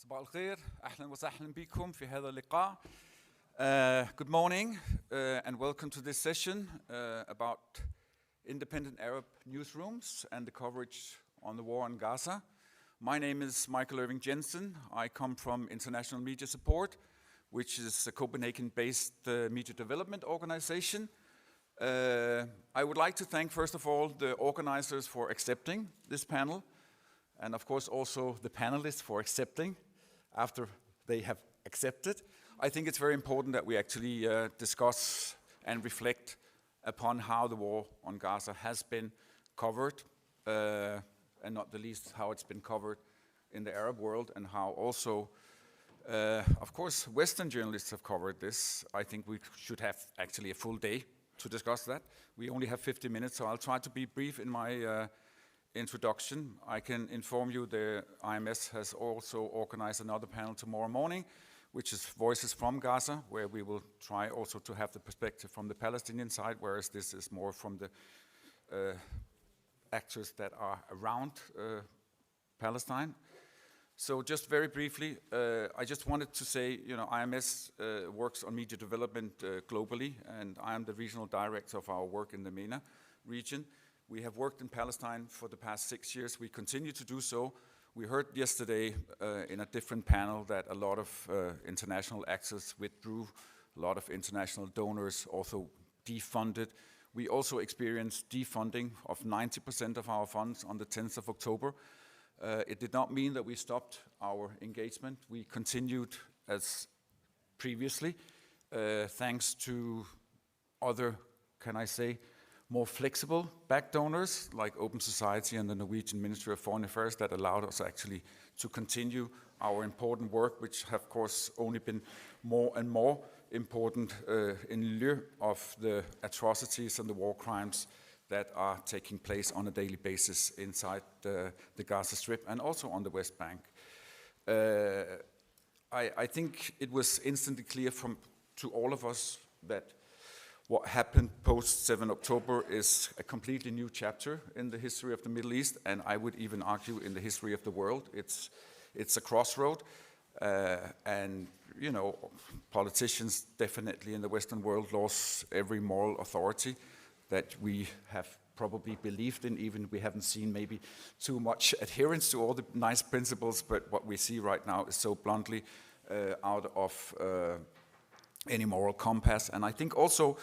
صباح الخير أهلا وسهلا بكم في هذا اللقاء. Good morning and welcome to this session about independent Arab newsrooms and the coverage on the war in Gaza. My name is Michael Irving Jensen. I come from International Media Support, which is a Copenhagen-based media development organization. I would like to thank, first of all, the organizers for accepting this panel, and of course also the panelists for accepting after they have accepted. I think it's very important that we actually discuss and reflect upon how the war on Gaza has been covered, and not the least how it's been covered in the Arab world, and how also, of course, Western journalists have covered this. I think we should have actually a full day to discuss that. We only have 50 minutes, so I'll try to be brief in my introduction. I can inform you the IMS has also organized another panel tomorrow morning, which is Voices from Gaza, where we will try also to have the perspective from the Palestinian side, whereas this is more from the actors that are around Palestine. So just very briefly, I just wanted to say, IMS works on media development globally, and I am the regional director of our work in the MENA region. We have worked in Palestine for the past 6 years. We continue to do so. We heard yesterday in a different panel that a lot of international actors withdrew, a lot of international donors also defunded. We also experienced defunding of 90% of our funds on the 10th of October. It did not mean that we stopped our engagement. We continued as previously, thanks to other, more flexible back donors like Open Society and the Norwegian Ministry of Foreign Affairs that allowed us actually to continue our important work, which have of course only been more and more important in lieu of the atrocities and the war crimes that are taking place on a daily basis inside the Gaza Strip and also on the West Bank. I think it was instantly clear to all of us that what happened post 7 October is a completely new chapter in the history of the Middle East, and I would even argue in the history of the world. It's a crossroad, and politicians definitely in the Western world lost every moral authority that we have probably believed in, even we haven't seen maybe too much adherence to all the nice principles, but what we see right now is so bluntly out of any moral compass. And I think also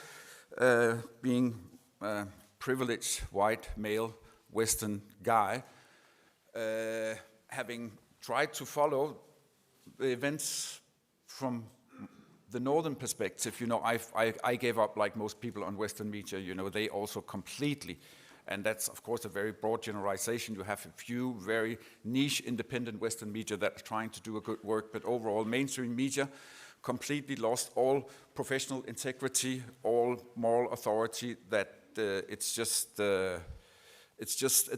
being a privileged white male Western guy, having tried to follow the events from the northern perspective, I gave up like most people on Western media, they also completely, and that's of course a very broad generalization. You have a few very niche independent Western media that are trying to do a good work, but overall mainstream media completely lost all professional integrity, all moral authority, that it's just a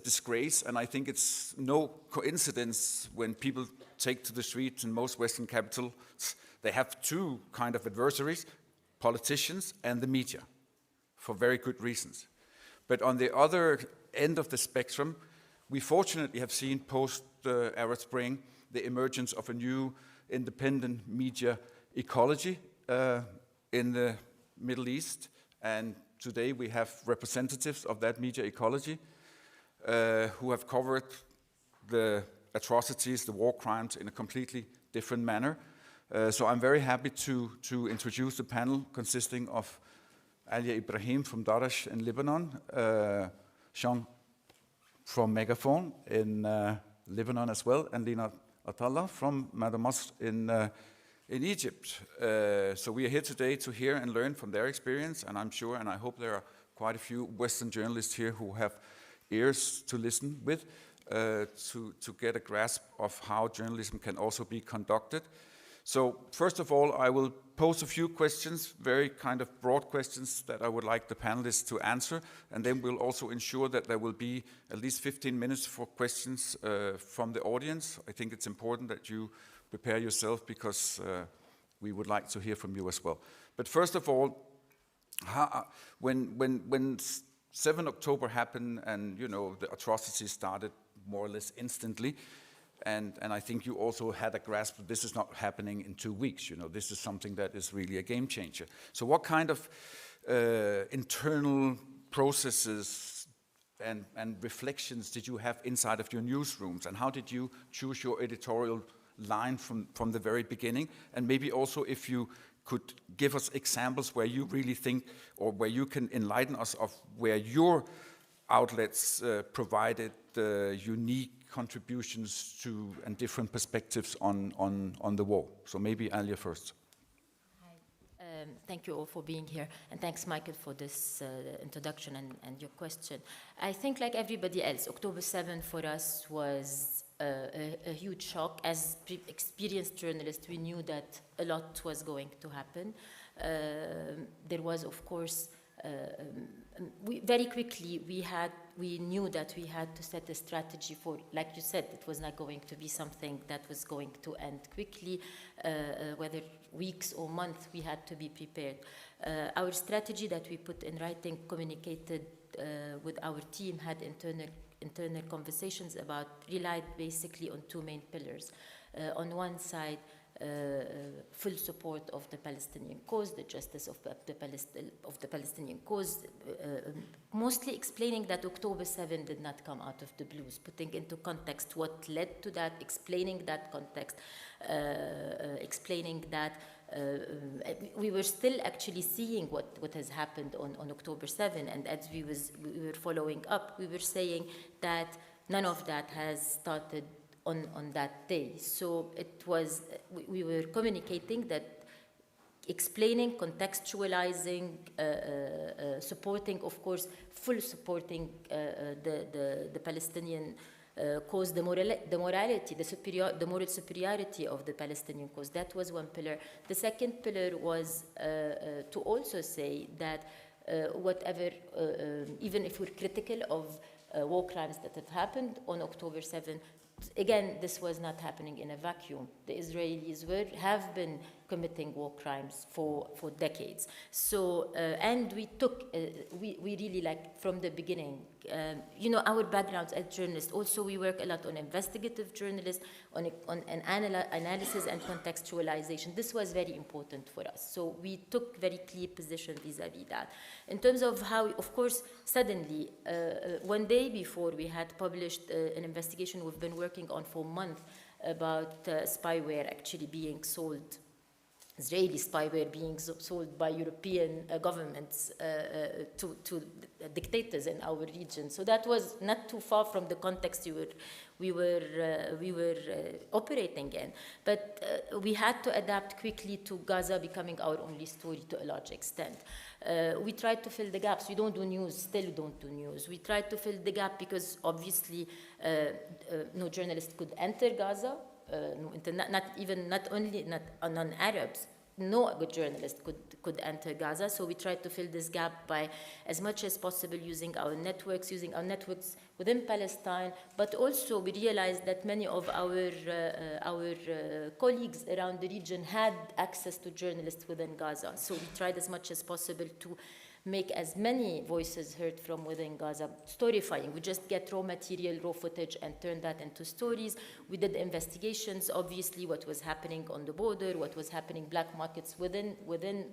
disgrace. And I think it's no coincidence when people take to the streets in most Western capitals, they have two kind of adversaries, politicians and the media, for very good reasons. But on the other end of the spectrum, we fortunately have seen post-Arab Spring the emergence of a new independent media ecology in the Middle East. And today we have representatives of that media ecology who have covered the atrocities, the war crimes in a completely different manner. So I'm very happy to introduce the panel consisting of Alia Ibrahim from Darash in Lebanon, Sean from Megaphone in Lebanon as well, and Lina Atalla from Madamas in Egypt. So we are here today to hear and learn from their experience, and I'm sure and I hope there are quite a few Western journalists here who have ears to listen with, to get a grasp of how journalism can also be conducted. So first of all, I will pose a few questions, very kind of broad questions that I would like the panelists to answer, and then we'll also ensure that there will be at least 15 minutes for questions from the audience. I think it's important that you prepare yourself because we would like to hear from you as well. But first of all, when 7 October happened and the atrocities started more or less instantly, And I think you also had a grasp that this is not happening in 2 weeks. You know, this is something that is really a game changer. So what kind of internal processes and reflections did you have inside of your newsrooms? And how did you choose your editorial line from the very beginning? And maybe also if you could give us examples where you really think, or where you can enlighten us of where your outlets provided unique contributions to and different perspectives on the war. So maybe Alia first. Hi. Thank you all for being here, and thanks, Michael, for this introduction and your question. I think, like everybody else, October 7 for us was a huge shock. As experienced journalists, we knew that a lot was going to happen. There was, of course, very quickly we knew that we had to set a strategy for, like you said, it was not going to be something that was going to end quickly, whether weeks or months, we had to be prepared. Our strategy that we put in writing, communicated with our team, had internal conversations about, relied basically on two main pillars. On one side, full support of the Palestinian cause, the justice of the Palestinian cause, mostly explaining that October 7 did not come out of the blues, putting into context what led to that, explaining that context, explaining that we were still actually seeing what has happened on October 7, and as we were following up, we were saying that none of that has started on that day. So it was, we were communicating that, explaining, contextualizing, supporting, of course, full supporting the Palestinian cause, the morality, the moral superiority of the Palestinian cause. That was one pillar. The second pillar was to also say that whatever, even if we're critical of war crimes that have happened on October 7, again, this was not happening in a vacuum. The Israelis have been committing war crimes for decades. So, and we took, we really, like, from the beginning, you know, our backgrounds as journalists, also we work a lot on investigative journalism, on an analysis and contextualization. This was very important for us. So we took very clear position vis-a-vis that. In terms of how, of course, suddenly, one day before we had published an investigation we've been working on for months about spyware actually being sold, Israeli spyware being sold by European governments to dictators in our region. So that was not too far from the context we were operating in. But we had to adapt quickly to Gaza becoming our only story to a large extent. We tried to fill the gaps. We don't do news, still don't do news. We tried to fill the gap because obviously no journalist could enter Gaza. Not only non-Arabs, no good journalist could enter Gaza. So we tried to fill this gap by, as much as possible, using our networks within Palestine. But also we realized that many of our colleagues around the region had access to journalists within Gaza. So we tried as much as possible to make as many voices heard from within Gaza. Storifying, we just get raw material, raw footage, and turn that into stories. We did investigations, obviously, what was happening on the border, what was happening, black markets within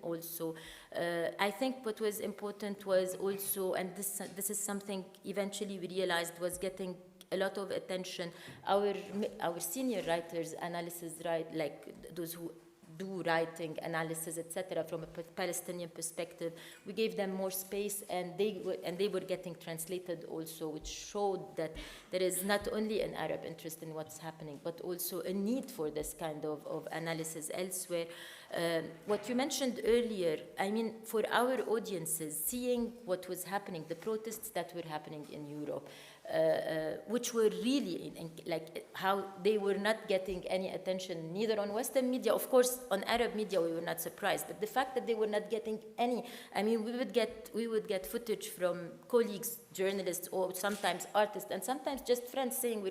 also. I think what was important was also, and this is something eventually we realized was getting a lot of attention, our senior writers, analysis, like those who do writing, analysis, etc., from a Palestinian perspective, we gave them more space, and they were getting translated also, which showed that there is not only an Arab interest in what's happening, but also a need for this kind of analysis elsewhere. What you mentioned earlier, I mean, for our audiences, seeing what was happening, the protests that were happening in Europe, which were really, like, how they were not getting any attention, neither on Western media. Of course, on Arab media, we were not surprised, but the fact that they were not getting any, I mean, we would get footage from colleagues, journalists, or sometimes artists, and sometimes just friends saying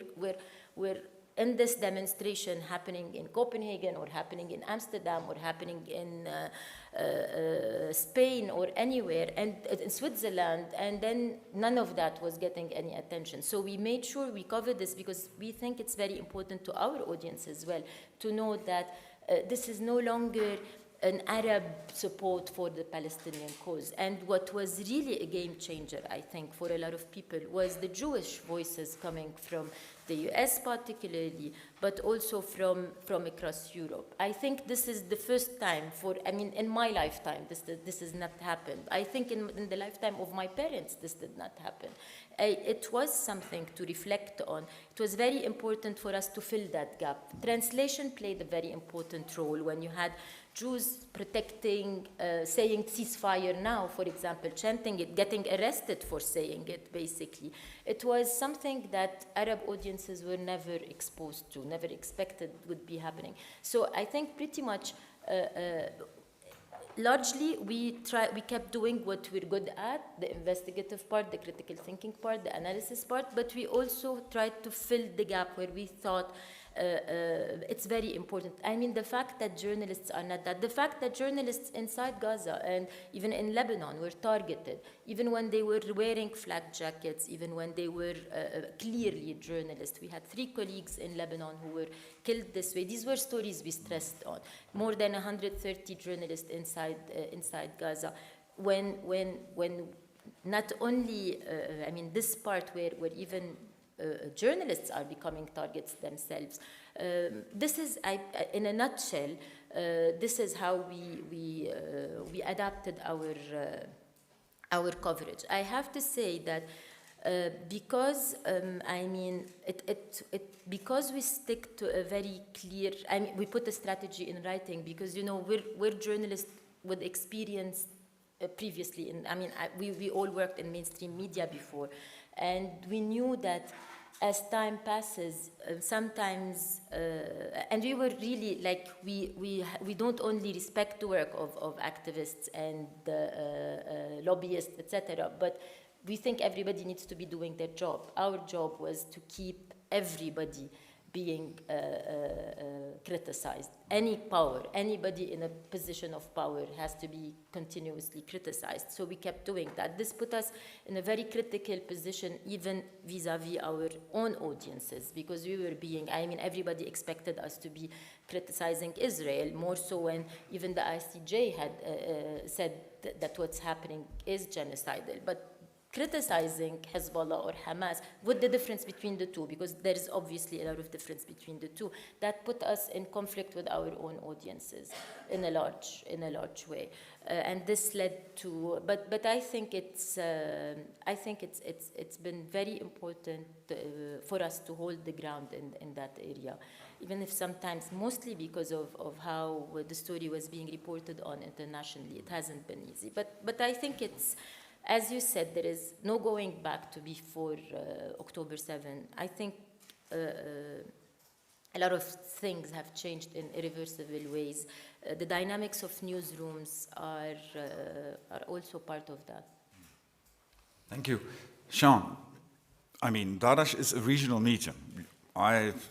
we're in this demonstration happening in Copenhagen or happening in Amsterdam or happening in Spain or anywhere, and in Switzerland, and then none of that was getting any attention. So we made sure we covered this because we think it's very important to our audience as well to know that this is no longer an Arab support for the Palestinian cause. And what was really a game changer, I think, for a lot of people was the Jewish voices coming from the US particularly, but also from across Europe. I think this is the first time in my lifetime, this has not happened. I think in the lifetime of my parents, this did not happen. It was something to reflect on. It was very important for us to fill that gap. Translation played a very important role when you had Jews protecting, saying ceasefire now, for example, chanting it, getting arrested for saying it, basically. It was something that Arab audiences were never exposed to, never expected would be happening. So I think pretty much, largely, we kept doing what we're good at, the investigative part, the critical thinking part, the analysis part, but we also tried to fill the gap where we thought it's very important. I mean, the fact that journalists are not that, the fact that journalists inside Gaza and even in Lebanon were targeted, even when they were wearing flak jackets, even when they were clearly journalists. We had 3 colleagues in Lebanon who were killed this way. These were stories we stressed on. More than 130 journalists inside Gaza. When not only, this part where even journalists are becoming targets themselves. This is, in a nutshell, this is how we adapted our coverage. I have to say that because because we stick to a very clear, we put a strategy in writing because we're journalists with experience previously. We all worked in mainstream media before. And we knew that as time passes, sometimes, and we were really we don't only respect the work of activists and lobbyists, etc., but we think everybody needs to be doing their job. Our job was to keep everybody being criticized. Anybody in a position of power has to be continuously criticized. So we kept doing that. This put us in a very critical position, even vis-a-vis our own audiences, because we were everybody expected us to be criticizing Israel, more so when even the ICJ had said that what's happening is genocidal. But criticizing Hezbollah or Hamas, with the difference between the two, because there is obviously a lot of difference between the two, that put us in conflict with our own audiences in a large way, and this led to. But I think it's been very important for us to hold the ground in that area, even if sometimes, mostly because of how the story was being reported on internationally, it hasn't been easy. But I think it's. As you said, there is no going back to before October 7. I think a lot of things have changed in irreversible ways. The dynamics of newsrooms are also part of that. Thank you. Sean, Dadash is a regional media. I've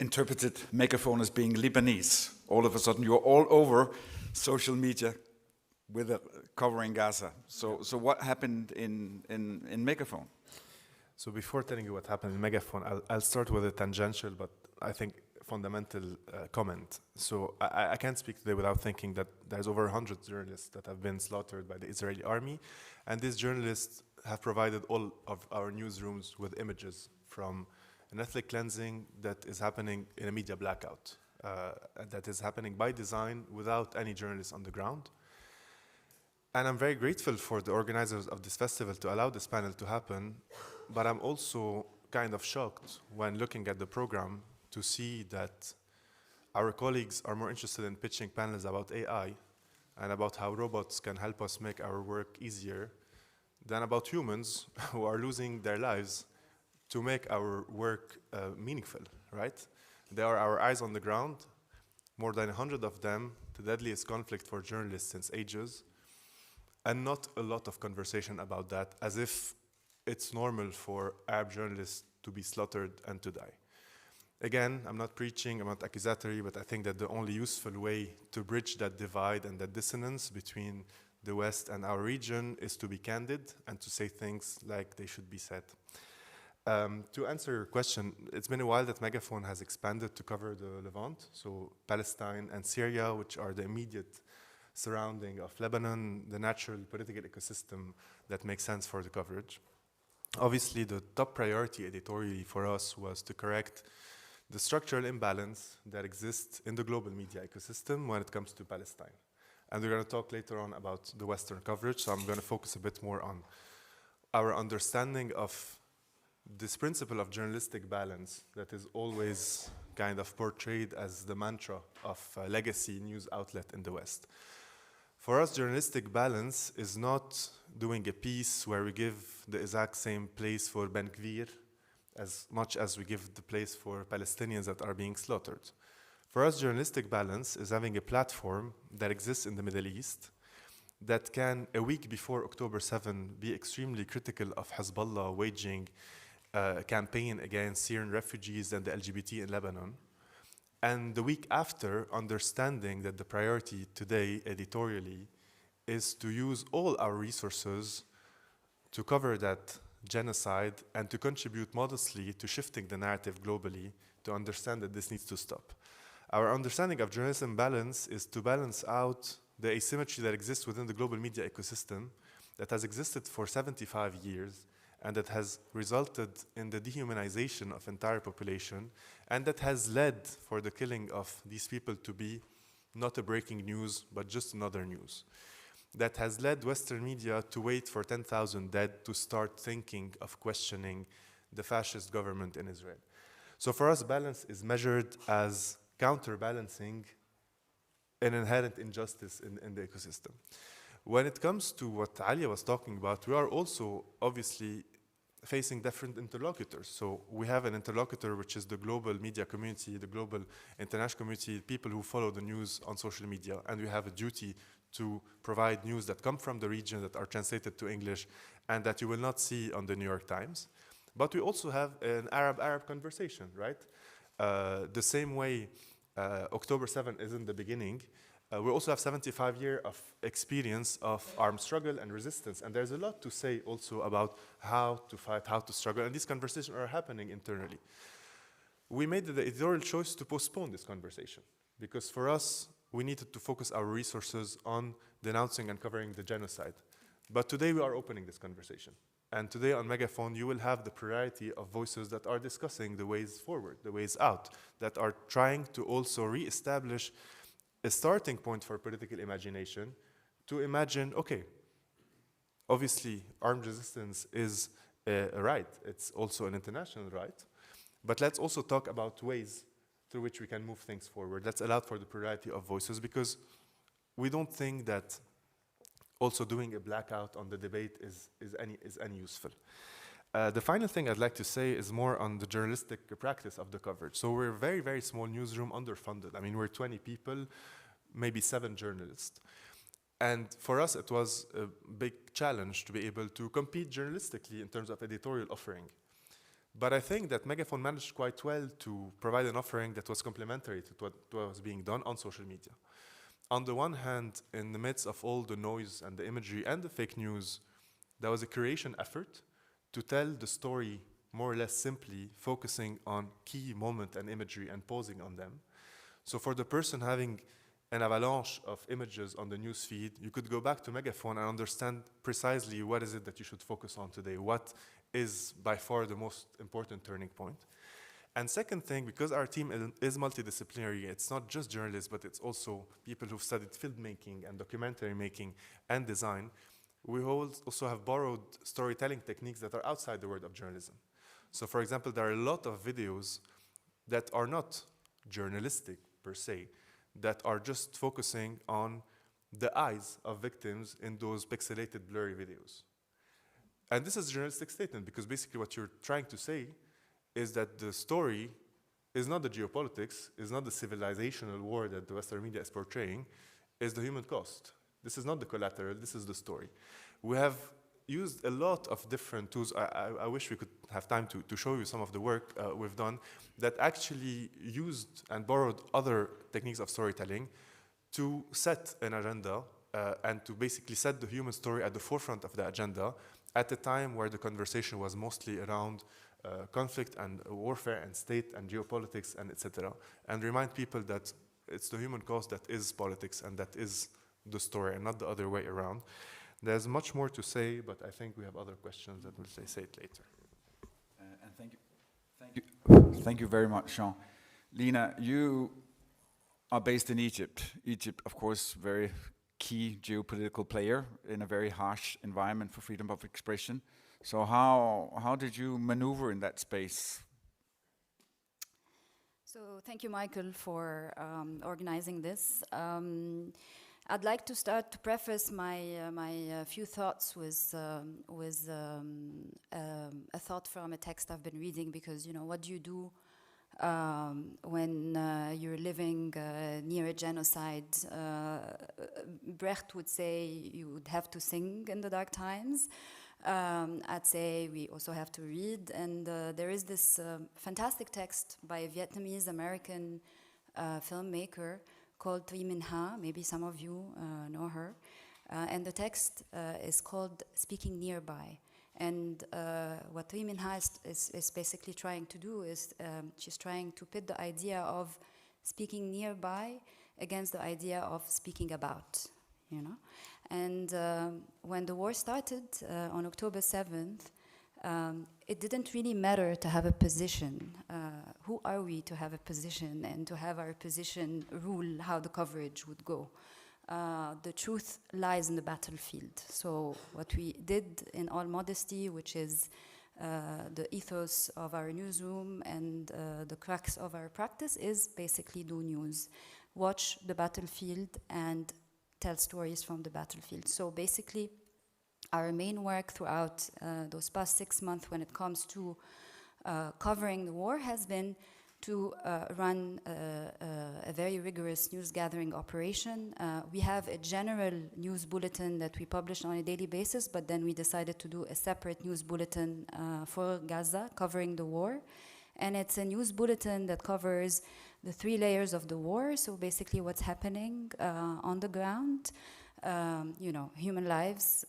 interpreted Megaphone as being Lebanese. All of a sudden, you're all over social media with covering Gaza. So what happened in Megaphone? So before telling you what happened in Megaphone, I'll start with a tangential, but I think fundamental comment. So I can't speak today without thinking that there's over 100 journalists that have been slaughtered by the Israeli army, and these journalists have provided all of our newsrooms with images from an ethnic cleansing that is happening in a media blackout, that is happening by design without any journalists on the ground. And I'm very grateful for the organizers of this festival to allow this panel to happen, but I'm also kind of shocked when looking at the program to see that our colleagues are more interested in pitching panels about AI and about how robots can help us make our work easier than about humans who are losing their lives to make our work meaningful, right? They are our eyes on the ground, more than 100 of them, the deadliest conflict for journalists since ages, and not a lot of conversation about that, as if it's normal for Arab journalists to be slaughtered and to die. Again, I'm not preaching, I'm not accusatory, but I think that the only useful way to bridge that divide and that dissonance between the West and our region is to be candid and to say things like they should be said. To answer your question, it's been a while that Megaphone has expanded to cover the Levant, so Palestine and Syria, which are the immediate surrounding of Lebanon, the natural political ecosystem that makes sense for the coverage. Obviously, the top priority editorially for us was to correct the structural imbalance that exists in the global media ecosystem when it comes to Palestine. And we're going to talk later on about the Western coverage, so I'm going to focus a bit more on our understanding of this principle of journalistic balance that is always kind of portrayed as the mantra of a legacy news outlet in the West. For us, journalistic balance is not doing a piece where we give the exact same place for Ben Gvir as much as we give the place for Palestinians that are being slaughtered. For us, journalistic balance is having a platform that exists in the Middle East that can, a week before October 7, be extremely critical of Hezbollah waging a campaign against Syrian refugees and the LGBT in Lebanon. And the week after, understanding that the priority today, editorially, is to use all our resources to cover that genocide and to contribute modestly to shifting the narrative globally to understand that this needs to stop. Our understanding of journalism balance is to balance out the asymmetry that exists within the global media ecosystem that has existed for 75 years and that has resulted in the dehumanization of entire population and that has led for the killing of these people to be not a breaking news, but just another news. That has led Western media to wait for 10,000 dead to start thinking of questioning the fascist government in Israel. So for us, balance is measured as counterbalancing an inherent injustice in the ecosystem. When it comes to what Alia was talking about, we are also obviously facing different interlocutors. So we have an interlocutor, which is the global media community, the global international community, people who follow the news on social media, and we have a duty to provide news that come from the region that are translated to English and that you will not see on the New York Times. But we also have an Arab-Arab conversation, right? The same way October 7 is in the beginning, we also have 75 years of experience of armed struggle and resistance. And there's a lot to say also about how to fight, how to struggle. And these conversations are happening internally. We made the editorial choice to postpone this conversation because for us, we needed to focus our resources on denouncing and covering the genocide. But today we are opening this conversation. And today on Megaphone, you will have the plurality of voices that are discussing the ways forward, the ways out, that are trying to also reestablish a starting point for political imagination to imagine, okay, obviously armed resistance is a right. It's also an international right. But let's also talk about ways through which we can move things forward. Let's allow for the plurality of voices because we don't think that also doing a blackout on the debate is any useful. The final thing I'd like to say is more on the journalistic practice of the coverage. So we're a very, very small newsroom, underfunded. I mean, we're 20 people, maybe 7 journalists. And for us, it was a big challenge to be able to compete journalistically in terms of editorial offering. But I think that Megaphone managed quite well to provide an offering that was complementary to what was being done on social media. On the one hand, in the midst of all the noise and the imagery and the fake news, there was a creation effort to tell the story more or less simply, focusing on key moment and imagery and pausing on them. So for the person having an avalanche of images on the news feed, you could go back to Megaphone and understand precisely what is it that you should focus on today, what is by far the most important turning point. And second thing, because our team is multidisciplinary, it's not just journalists, but it's also people who've studied filmmaking and documentary making and design. We also have borrowed storytelling techniques that are outside the world of journalism. So for example, there are a lot of videos that are not journalistic per se, that are just focusing on the eyes of victims in those pixelated, blurry videos. And this is a journalistic statement because basically what you're trying to say is that the story is not the geopolitics, is not the civilizational war that the Western media is portraying, is the human cost. This is not the collateral, this is the story. We have used a lot of different tools. I wish we could have time to show you some of the work we've done that actually used and borrowed other techniques of storytelling to set an agenda and to basically set the human story at the forefront of the agenda at a time where the conversation was mostly around conflict and warfare and state and geopolitics and etc. And remind people that it's the human cause that is politics and that is the story and not the other way around. There's much more to say, but I think we have other questions that we'll say it later. And thank you very much, Jean. Lina, you are based in Egypt. Egypt, of course, very key geopolitical player in a very harsh environment for freedom of expression. So how did you maneuver in that space? So thank you, Michael, for organizing this. I'd like to start to preface my few thoughts with a thought from a text I've been reading, because what do you do when you're living near a genocide? Brecht would say you would have to sing in the dark times. I'd say we also have to read, and there is this fantastic text by a Vietnamese-American filmmaker called Thuy Minh Ha. Maybe some of you know her. And the text is called Speaking Nearby. And what Thuy Minh Ha is basically trying to do is she's trying to pit the idea of speaking nearby against the idea of speaking about, And when the war started on October 7th, it didn't really matter to have a position. Who are we to have a position and to have our position rule how the coverage would go? The truth lies in the battlefield. So what we did in all modesty, which is the ethos of our newsroom and the crux of our practice, is basically do news. Watch the battlefield and tell stories from the battlefield. So basically, our main work throughout those past 6 months when it comes to covering the war has been to run a very rigorous news gathering operation. We have a general news bulletin that we publish on a daily basis, but then we decided to do a separate news bulletin for Gaza covering the war. And it's a news bulletin that covers the 3 layers of the war. So basically what's happening on the ground, human lives,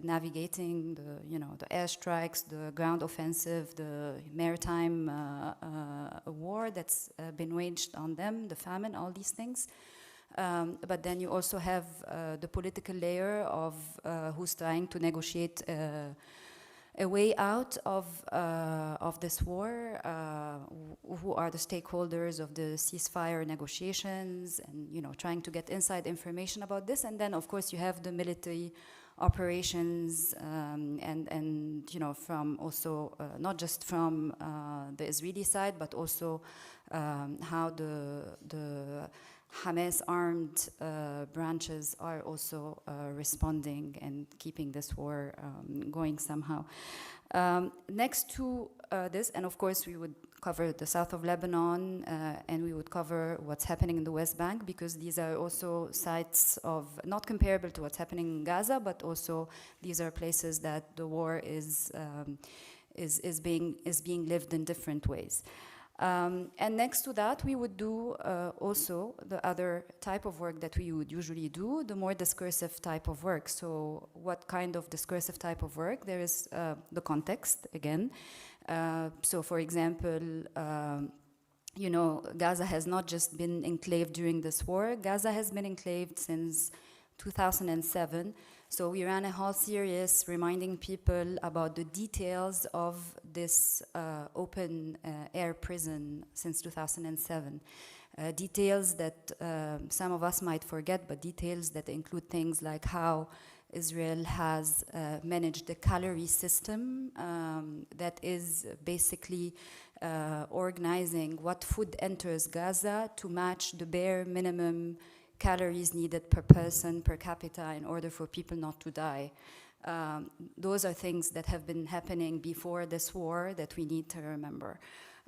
navigating the airstrikes, the ground offensive, the maritime war that's been waged on them, the famine, all these things. But then you also have the political layer of who's trying to negotiate a way out of this war, who are the stakeholders of the ceasefire negotiations, and trying to get inside information about this. And then of course you have the military operations, and from also not just from the Israeli side, but also how the Hamas armed branches are also responding and keeping this war going somehow. Next to this, and of course we would cover the south of Lebanon, and we would cover what's happening in the West Bank, because these are also sites of, not comparable to what's happening in Gaza, but also these are places that the war is being lived in different ways. And next to that, we would do also the other type of work that we would usually do, the more discursive type of work. So what kind of discursive type of work? There is the context, again. So for example, Gaza has not just been enclaved during this war. Gaza has been enclaved since 2007. So we ran a whole series reminding people about the details of this open air prison since 2007. Details that some of us might forget, but details that include things like how Israel has managed the calorie system that is basically organizing what food enters Gaza to match the bare minimum calories needed per person, per capita, in order for people not to die. Those are things that have been happening before this war that we need to remember.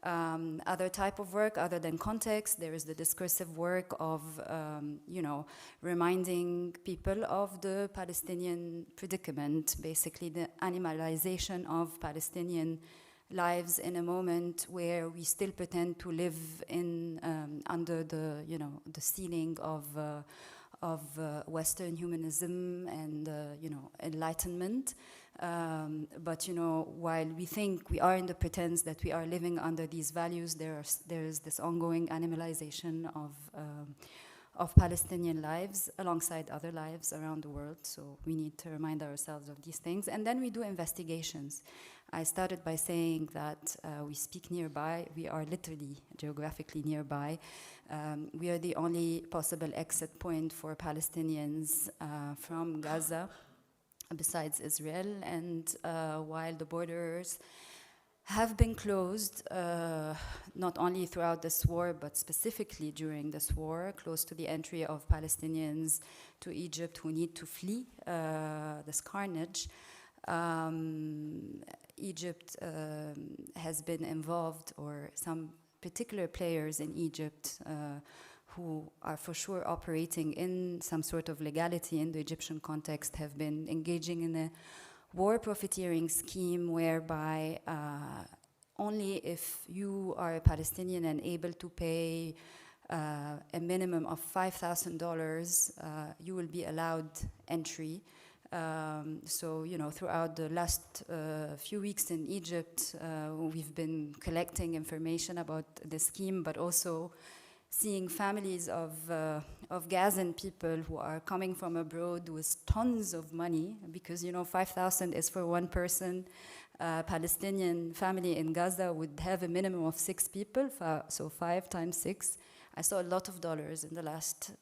Other type of work, other than context, there is the discursive work of, reminding people of the Palestinian predicament, basically the animalization of Palestinian lives in a moment where we still pretend to live in under the ceiling of Western humanism and enlightenment. But while we think we are in the pretense that we are living under these values, there is this ongoing animalization of Palestinian lives alongside other lives around the world. So we need to remind ourselves of these things. And then we do investigations. I started by saying that we speak nearby. We are literally geographically nearby. We are the only possible exit point for Palestinians from Gaza, besides Israel. And while the borders have been closed, not only throughout this war, but specifically during this war, close to the entry of Palestinians to Egypt who need to flee this carnage, Egypt has been involved, or some particular players in Egypt who are for sure operating in some sort of legality in the Egyptian context, have been engaging in a war profiteering scheme whereby only if you are a Palestinian and able to pay a minimum of $5,000, you will be allowed entry. So, throughout the last few weeks in Egypt, we've been collecting information about the scheme, but also seeing families of Gazan people who are coming from abroad with tons of money, because, $5,000 is for one person. Palestinian family in Gaza would have a minimum of 6 people, so 5 times 6. I saw a lot of dollars in the last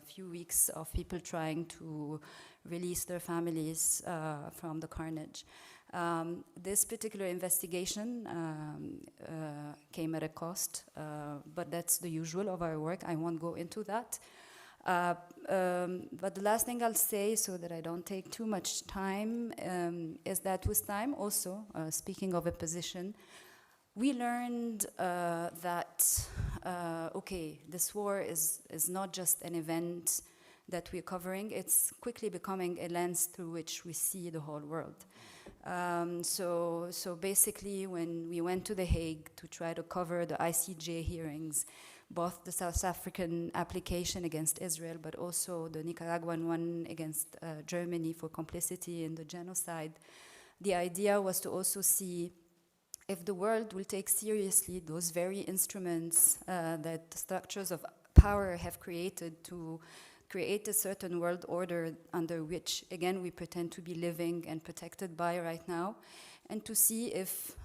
few weeks of people trying to release their families from the carnage. This particular investigation came at a cost, but that's the usual of our work. I won't go into that. But the last thing I'll say, so that I don't take too much time, is that with time also, speaking of a position, we learned that, okay, this war is not just an event that we're covering, it's quickly becoming a lens through which we see the whole world. So basically, when we went to The Hague to try to cover the ICJ hearings, both the South African application against Israel, but also the Nicaraguan one against Germany for complicity in the genocide, the idea was to also see if the world will take seriously those very instruments that the structures of power have created to create a certain world order under which, again, we pretend to be living and protected by right now, and to see if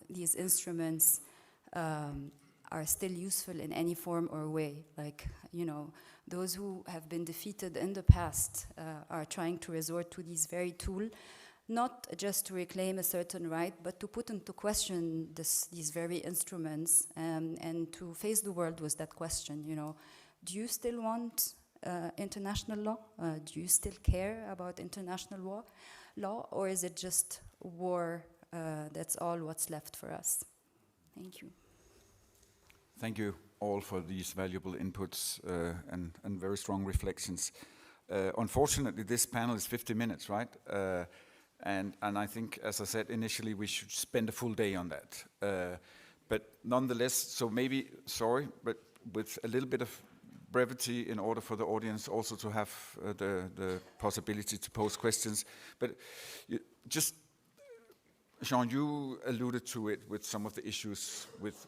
these instruments are still useful in any form or way. Like, those who have been defeated in the past are trying to resort to these very tools, not just to reclaim a certain right, but to put into question these very instruments and to face the world with that question. Do you still want international law? Do you still care about international law, or is it just war? That's all what's left for us. Thank you. Thank you all for these valuable inputs and very strong reflections. Unfortunately, this panel is 50 minutes, right? And I think, as I said initially, we should spend a full day on that. But nonetheless, so maybe, sorry, but with a little bit of brevity in order for the audience also to have the possibility to pose questions. But just, Jean, you alluded to it with some of the issues with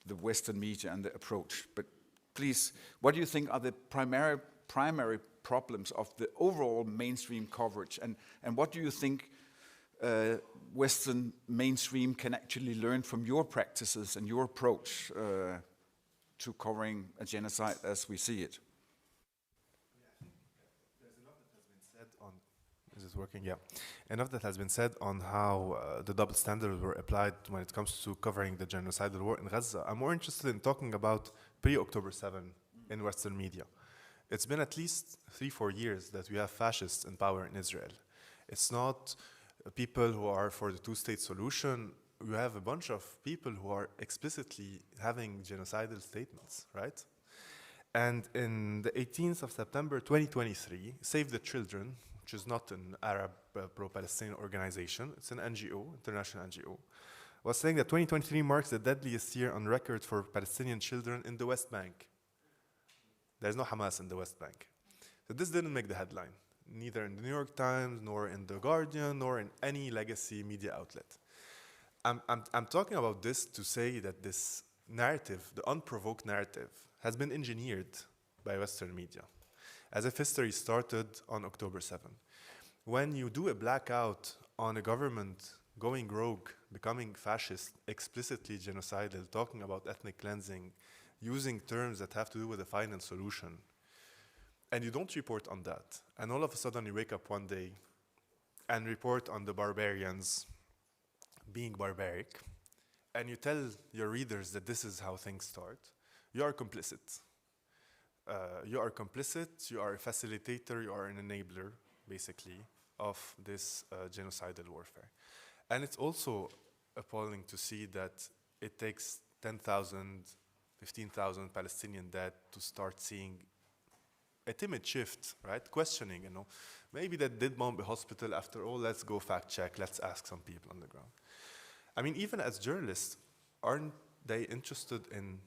the Western media and the approach. But please, what do you think are the primary problems of the overall mainstream coverage? And what do you think Western mainstream can actually learn from your practices and your approach to covering a genocide as we see it? There's enough that has been said on. Is this working? Yeah. Enough that has been said on how the double standards were applied when it comes to covering the genocidal war in Gaza. I'm more interested in talking about pre-October 7 in Western media. It's been at least 3-4 years that we have fascists in power in Israel. It's not people who are for the two-state solution. you have a bunch of people who are explicitly having genocidal statements, right? And in the 18th of September 2023, Save the Children, which is not an Arab pro-Palestinian organization, it's an NGO, international NGO, was saying that 2023 marks the deadliest year on record for Palestinian children in the West Bank. There's no Hamas in the West Bank. So this didn't make the headline, neither in the New York Times, nor in The Guardian, nor in any legacy media outlet. I'm talking about this to say that this narrative, the unprovoked narrative, has been engineered by Western media, as if history started on October 7. When you do a blackout on a government going rogue, becoming fascist, explicitly genocidal, talking about ethnic cleansing, using terms that have to do with a final solution, and you don't report on that, and all of a sudden you wake up one day and report on the barbarians being barbaric, and you tell your readers that this is how things start, you are complicit. You are complicit, you are a facilitator, you are an enabler, basically, of this genocidal warfare. And it's also appalling to see that it takes 10,000, 15,000 Palestinian dead to start seeing a timid shift, right? Questioning, maybe that did bomb a hospital after all, let's go fact check, let's ask some people on the ground. I mean, even as journalists, aren't they interested in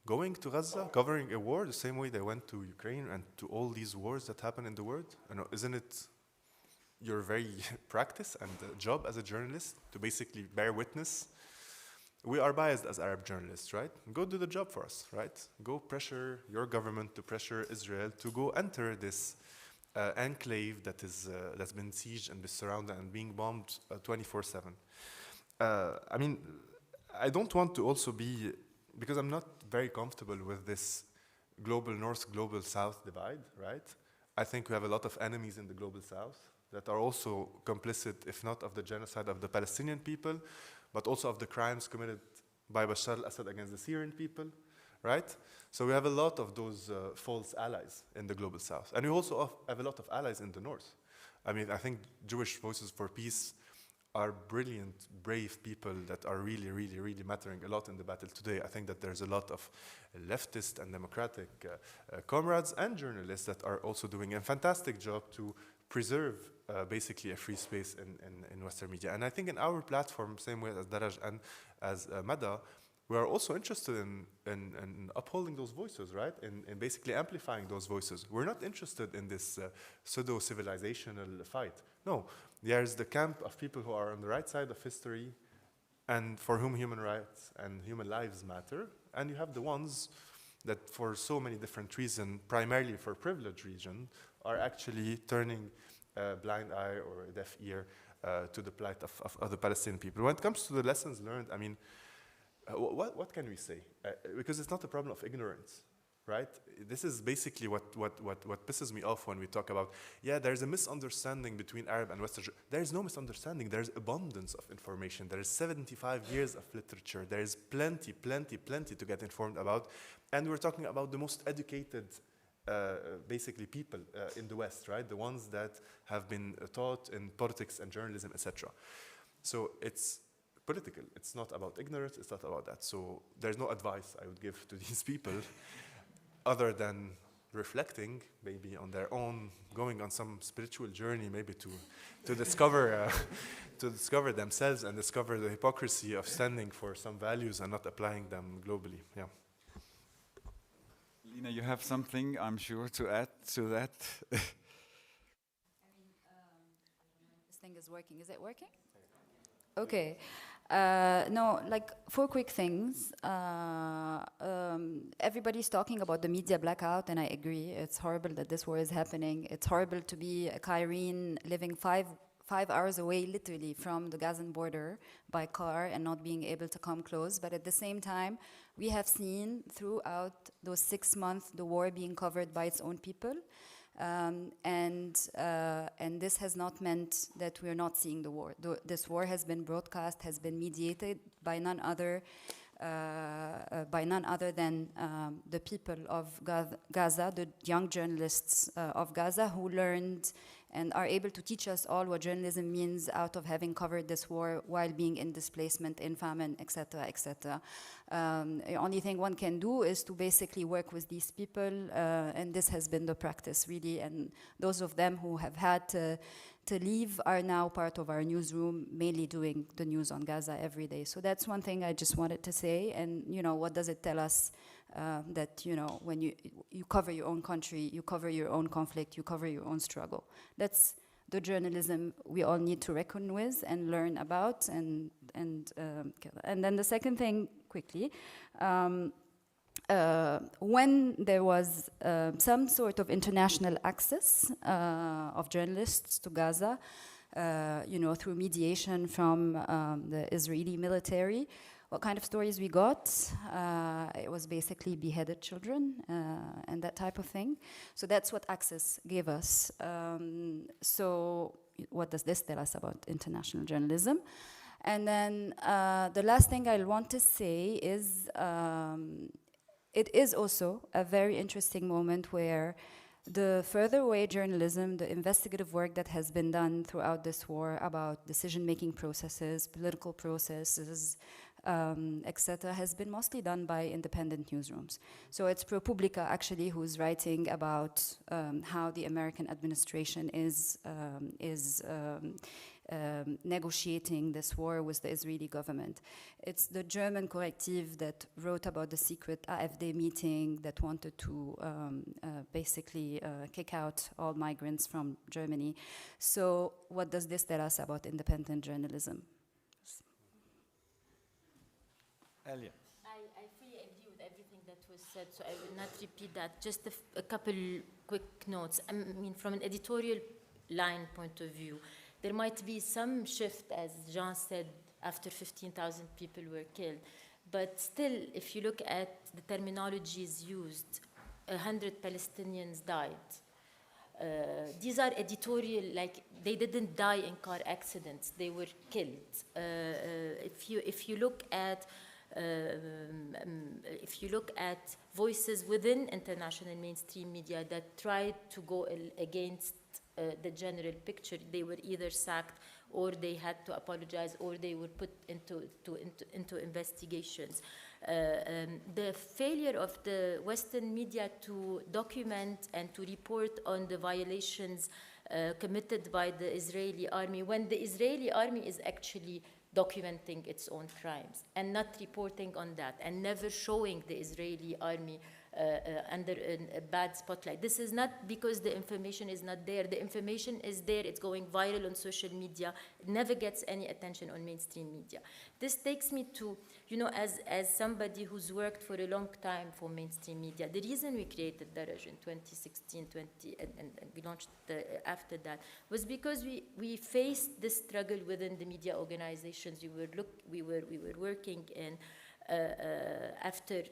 going to Gaza, covering a war the same way they went to Ukraine and to all these wars that happen in the world? Isn't it your very practice and job as a journalist to basically bear witness? We are biased as Arab journalists, right? Go do the job for us, right? Go pressure your government to pressure Israel to go enter this enclave that is that's been sieged and been surrounded and being bombed 24/7. I mean, I don't want to also be, because I'm not very comfortable with this global north, global south divide, right? I think we have a lot of enemies in the global south that are also complicit, if not of the genocide of the Palestinian people, but also of the crimes committed by Bashar al-Assad against the Syrian people, right? So we have a lot of those false allies in the global south. And we also have a lot of allies in the north. I mean, I think Jewish Voices for Peace are brilliant, brave people that are really, really, really mattering a lot in the battle today. I think that there's a lot of leftist and democratic comrades and journalists that are also doing a fantastic job to preserve basically a free space in Western media. And I think in our platform, same way as Daraj and as MENA, we are also interested in upholding those voices, right? In basically amplifying those voices. We're not interested in this pseudo-civilizational fight. No, there's the camp of people who are on the right side of history and for whom human rights and human lives matter. And you have the ones that for so many different reasons, primarily for privileged region, are actually turning a blind eye or a deaf ear to the plight of the Palestinian people. When it comes to the lessons learned, I mean, what can we say? Because it's not a problem of ignorance, right? This is basically what pisses me off when we talk about, yeah, there's a misunderstanding between Arab and Western. There is no misunderstanding. There's abundance of information. There is 75 years of literature. There is plenty to get informed about. And we're talking about the most educated basically people in the West, right? The ones that have been taught in politics and journalism, etc. So it's political. It's not about ignorance. It's not about that. So there's no advice I would give to these people other than reflecting maybe on their own, going on some spiritual journey, maybe to discover to discover themselves and discover the hypocrisy of standing for some values and not applying them globally. Yeah. Lina, you have something, I'm sure, to add to that. This thing is working. Is it working? Okay. No, like 4 quick things. Everybody's talking about the media blackout, and I agree. It's horrible that this war is happening. It's horrible to be a Kyrene living 5 hours away, literally, from the Gazan border by car and not being able to come close. But at the same time, we have seen throughout those 6 months the war being covered by its own people. And this has not meant that we're not seeing the war. This war has been broadcast, has been mediated by none other than the people of Gaza, the young journalists of Gaza who learned and are able to teach us all what journalism means out of having covered this war while being in displacement, in famine, etc., etc. The only thing one can do is to basically work with these people, and this has been the practice, really. And those of them who have had to leave are now part of our newsroom, mainly doing the news on Gaza every day. So that's one thing I just wanted to say. And, you know, what does it tell us? That, you know, when you cover your own country, you cover your own conflict, you cover your own struggle. That's the journalism we all need to reckon with and learn about. And then the second thing, quickly, when there was some sort of international access of journalists to Gaza, you know, through mediation from the Israeli military, what kind of stories we got? It was basically beheaded children and that type of thing. So that's what access gave us. So what does this tell us about international journalism? And then the last thing I want to say is it is also a very interesting moment where the further away journalism, the investigative work that has been done throughout this war about decision-making processes, political processes, etc., has been mostly done by independent newsrooms. So it's ProPublica actually who's writing about how the American administration is negotiating this war with the Israeli government. It's the German Correctiv that wrote about the secret AfD meeting that wanted to basically kick out all migrants from Germany. So what does this tell us about independent journalism? Elia. I fully agree with everything that was said, so I will not repeat that. Just a couple quick notes. I mean, from an editorial line point of view, there might be some shift, as Jean said, after 15,000 people were killed. But still, if you look at the terminologies used, 100 Palestinians died. These are editorial, like they didn't die in car accidents, they were killed. If you look at voices within international mainstream media that tried to go against the general picture, they were either sacked or they had to apologize or they were put into investigations. The failure of the Western media to document and to report on the violations committed by the Israeli army, when the Israeli army is actually documenting its own crimes and not reporting on that and never showing the Israeli army under a bad spotlight. This is not because the information is not there. The information is there. It's going viral on social media. It never gets any attention on mainstream media. This takes me to, you know, as somebody who's worked for a long time for mainstream media, the reason we created Daraj in 2016, and we launched after that, was because we faced this struggle within the media organizations we were working in after.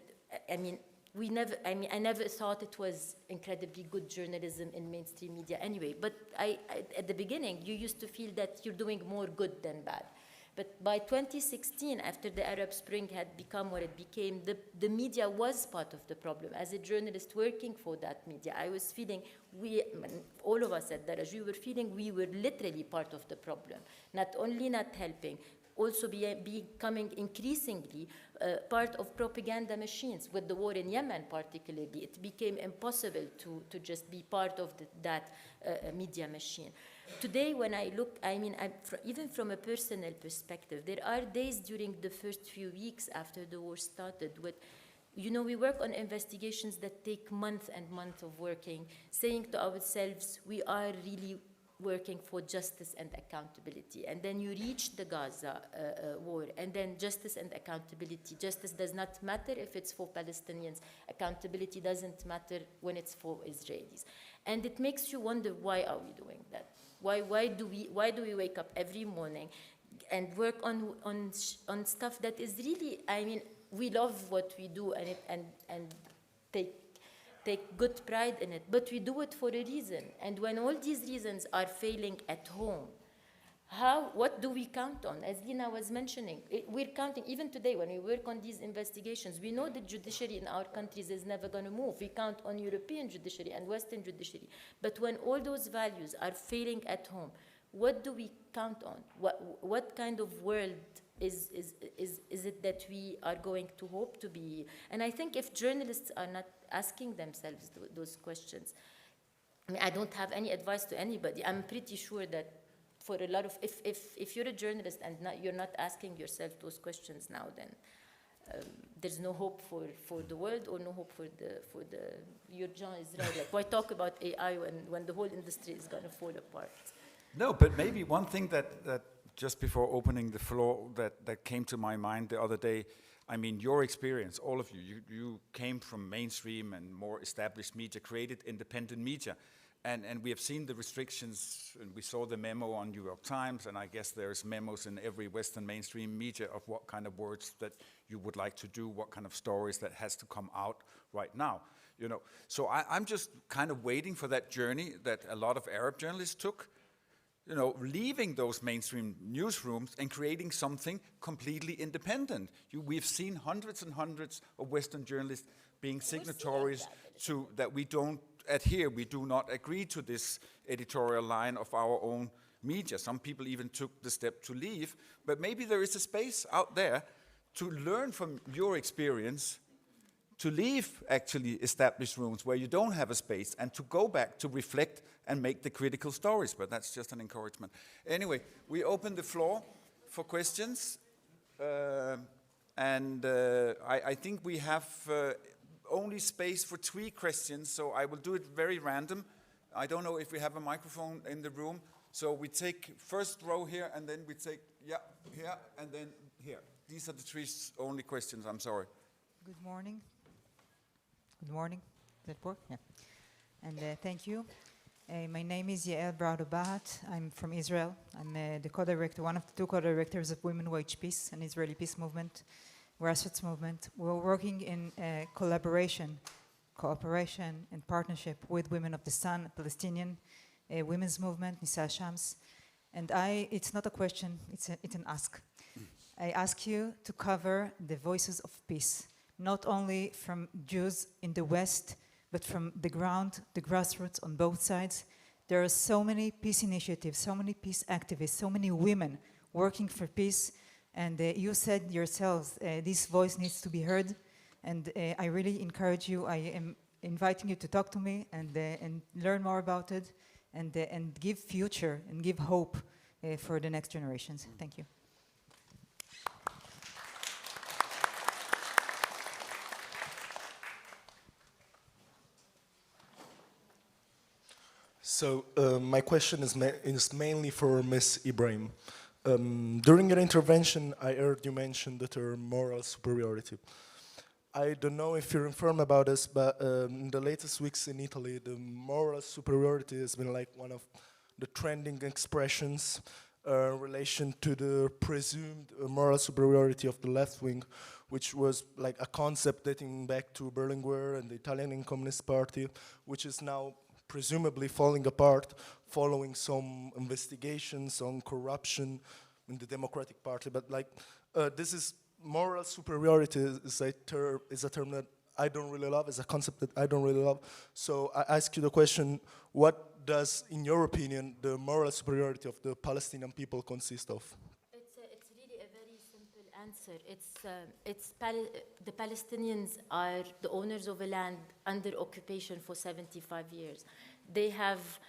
I never thought it was incredibly good journalism in mainstream media anyway, but at the beginning, you used to feel that you're doing more good than bad. But by 2016, after the Arab Spring had become what it became, the media was part of the problem. As a journalist working for that media, I was feeling, all of us at Daraj, we were feeling we were literally part of the problem, not only not helping, also becoming increasingly part of propaganda machines. With the war in Yemen particularly, it became impossible to just be part of that media machine. Today, when I look, even from a personal perspective, there are days during the first few weeks after the war started we work on investigations that take months and months of working, saying to ourselves, we are really working for justice and accountability. And then you reach the Gaza war, and then justice and accountability. Justice does not matter if it's for Palestinians. Accountability doesn't matter when it's for Israelis. And it makes you wonder, why are we doing that? Why do we wake up every morning and work on stuff that is really, we love what we do and take good pride in it, but we do it for a reason. And when all these reasons are failing at home, what do we count on? As Lina was mentioning, we're counting, even today when we work on these investigations, we know the judiciary in our countries is never going to move. We count on European judiciary and Western judiciary. But when all those values are failing at home, what do we count on? What kind of world is it that we are going to hope to be? And I think if journalists are not asking themselves those questions, I mean, I don't have any advice to anybody. I'm pretty sure that for a lot of, if you're a journalist and you're not asking yourself those questions now, then there's no hope for the world or no hope for your Jean Israel. Like, why talk about AI when the whole industry is going to fall apart? No, but maybe one thing that just before opening the floor that came to my mind the other day, I mean, your experience, all of you came from mainstream and more established media, created independent media. And we have seen the restrictions, and we saw the memo on New York Times, and I guess there's memos in every Western mainstream media of what kind of words that you would like to do, what kind of stories that has to come out right now. You know, so I'm just kind of waiting for that journey that a lot of Arab journalists took, you know, leaving those mainstream newsrooms and creating something completely independent. We've seen hundreds and hundreds of Western journalists being signatories to that we don't adhere, we do not agree to this editorial line of our own media. Some people even took the step to leave, but maybe there is a space out there to learn from your experience, to leave actually established rooms where you don't have a space and to go back to reflect and make the critical stories, but that's just an encouragement. Anyway, we open the floor for questions, and I think we have only space for 3 questions, so I will do it very random. I don't know if we have a microphone in the room, so we take first row here, and then we take, here, and then here. These are the 3 only questions, I'm sorry. Good morning. Good morning. Does that work? Yeah. And thank you. My name is Yael Braudo-Bahat. I'm from Israel. I'm the co-director, one of the 2 co-directors of Women Wage Peace, an Israeli peace movement, grassroots movement. We're working in collaboration, cooperation, and partnership with Women of the Sun, Palestinian women's movement, Nisa Shams. And it's not a question, it's an ask. I ask you to cover the voices of peace, not only from Jews in the West, but from the ground, the grassroots on both sides. There are so many peace initiatives, so many peace activists, so many women working for peace. And you said yourselves, this voice needs to be heard. And I really encourage you, I am inviting you to talk to me and learn more about it and give future and give hope for the next generations. Thank you. So my question is mainly for Ms. Ibrahim. During your intervention, I heard you mention the term moral superiority. I don't know if you're informed about this, but in the latest weeks in Italy, the moral superiority has been like one of the trending expressions in relation to the presumed moral superiority of the left wing, which was like a concept dating back to Berlinguer and the Italian Communist Party, which is now presumably falling apart following some investigations on corruption in the Democratic Party. But like, this is moral superiority is a term that I don't really love, is a concept that I don't really love. So I ask you the question, what does, in your opinion, the moral superiority of the Palestinian people consist of? It's really a very simple answer. The Palestinians are the owners of a land under occupation for 75 years. They have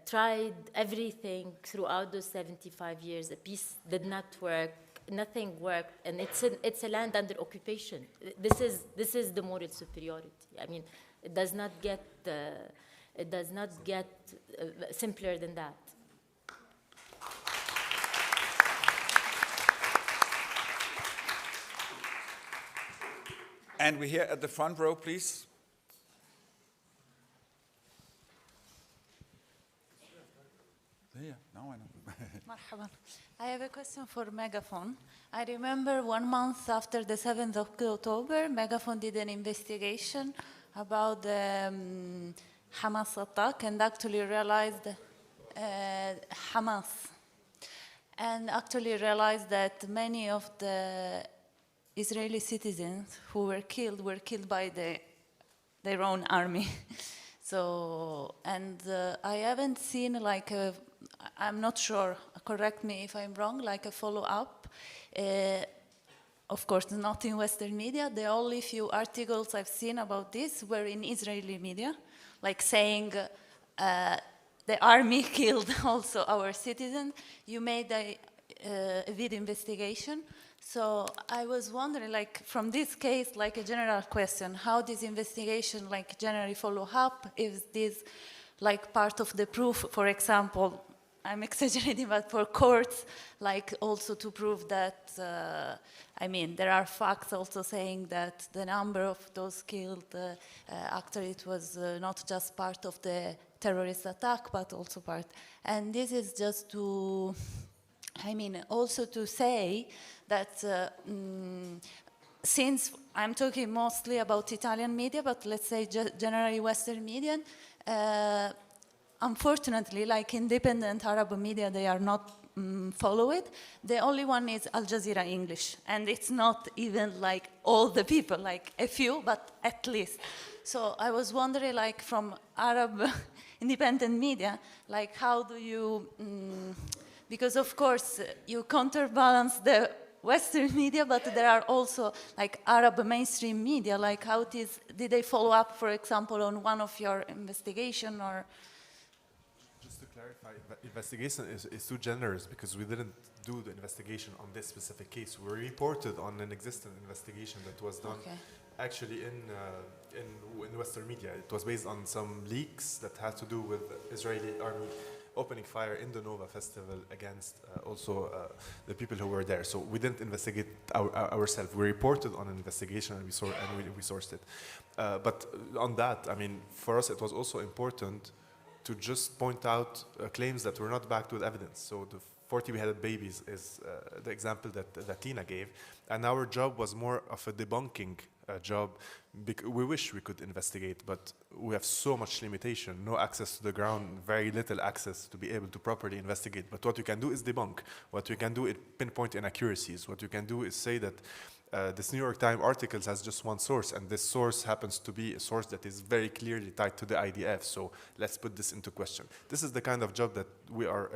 tried everything throughout those 75 years. A peace did not work. Nothing worked, and it's a land under occupation. This is the moral superiority. I mean, it does not get simpler than that. And we're here at the front row, please. Yeah, now I know. Marhaban. I have a question for Megaphone. I remember 1 month after the 7th of October, Megaphone did an investigation about the Hamas attack and actually realized Hamas and actually realized that many of the Israeli citizens who were killed by their own army. So, and I haven't seen like I'm not sure, correct me if I'm wrong, like a follow-up. Of course, not in Western media. The only few articles I've seen about this were in Israeli media, like saying the army killed also our citizens. You made a video investigation. So I was wondering, like, from this case, like a general question, how this investigation, like, generally follow up? Is this, like, part of the proof, for example, I'm exaggerating, but for courts, like, also to prove that, I mean, there are facts also saying that the number of those killed, actually it was not just part of the terrorist attack, but also part. And this is just to, I mean, also to say that since I'm talking mostly about Italian media, but let's say generally Western media, unfortunately, like independent Arab media, they are not follow it. The only one is Al Jazeera English, and it's not even like all the people, like a few, but at least. So I was wondering, like from Arab independent media, like how do you, because of course you counterbalance the Western media, but there are also like Arab mainstream media, like how it is, did they follow up, for example, on one of your investigation or? Just to clarify, investigation is too generous because we didn't do the investigation on this specific case. We reported on an existing investigation that was done actually in Western media. It was based on some leaks that had to do with the Israeli army opening fire in the Nova festival against the people who were there. So we didn't investigate ourselves. We reported on an investigation and we sourced it. But on that, I mean, for us it was also important to just point out claims that were not backed with evidence. So the 40 beheaded babies is the example that Tina gave. And our job was more of a debunking job. We wish we could investigate, but we have so much limitation, no access to the ground, very little access to be able to properly investigate. But what you can do is debunk. What you can do is pinpoint inaccuracies. What you can do is say that this New York Times article has just one source, and this source happens to be a source that is very clearly tied to the IDF. So let's put this into question. This is the kind of job that we are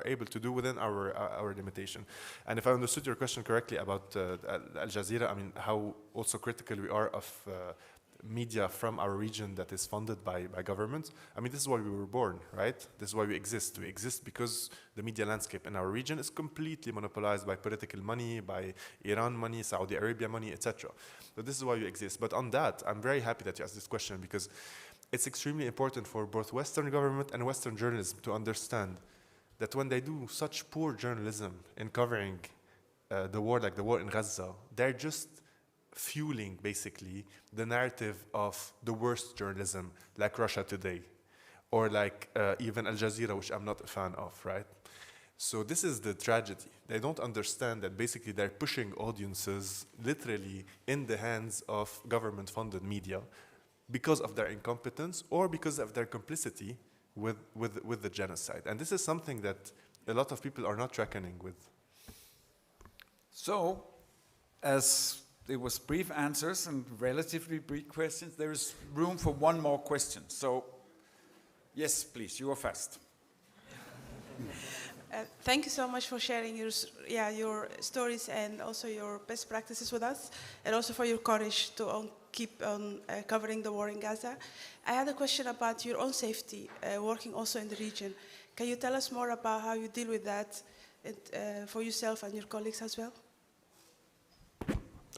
able to do within our limitation. And if I understood your question correctly about Al Jazeera, I mean, how also critical we are of media from our region that is funded by governments. I mean, this is why we were born, right? This is why we exist. We exist because the media landscape in our region is completely monopolized by political money, by Iran money, Saudi Arabia money, etc. So this is why we exist. But on that, I'm very happy that you asked this question because it's extremely important for both Western government and Western journalism to understand that when they do such poor journalism in covering the war, like the war in Gaza, they're just fueling basically the narrative of the worst journalism, like Russia Today, or like even Al Jazeera, which I'm not a fan of, right? So this is the tragedy. They don't understand that basically they're pushing audiences literally in the hands of government-funded media because of their incompetence or because of their complicity with the genocide. And this is something that a lot of people are not reckoning with. So, as it was brief answers and relatively brief questions, there is room for one more question. So, yes, please, you are fast. Thank you so much for sharing your stories and also your best practices with us, and also for your courage to keep on covering the war in Gaza. I had a question about your own safety, working also in the region. Can you tell us more about how you deal with that for yourself and your colleagues as well?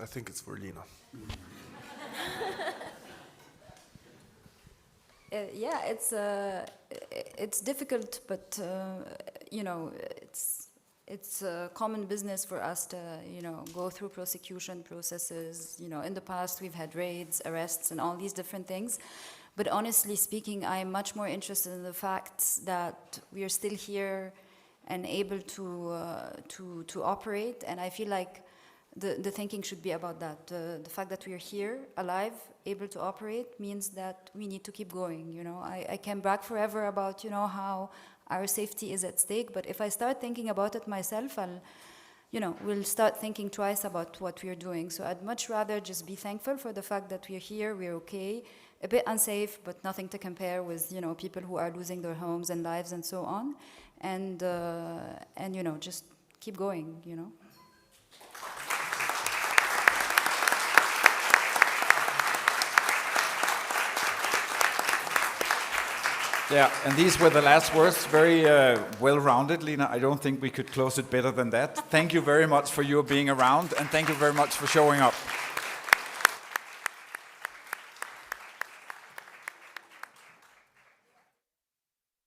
I think it's for Lina. Yeah, it's difficult, but you know, it's a common business for us to, you know, go through prosecution processes. You know, in the past we've had raids, arrests, and all these different things. But honestly speaking, I'm much more interested in the fact that we are still here and able to operate. And I feel like the thinking should be about that. The fact that we are here, alive, able to operate, means that we need to keep going. You know, I can brag forever about, you know, how our safety is at stake. But if I start thinking about it myself, we'll start thinking twice about what we're doing. So I'd much rather just be thankful for the fact that we're here, we're okay, a bit unsafe, but nothing to compare with, people who are losing their homes and lives and so on. And just keep going, Yeah, and these were the last words, very well-rounded, Lina. I don't think we could close it better than that. Thank you very much for your being around, and thank you very much for showing up.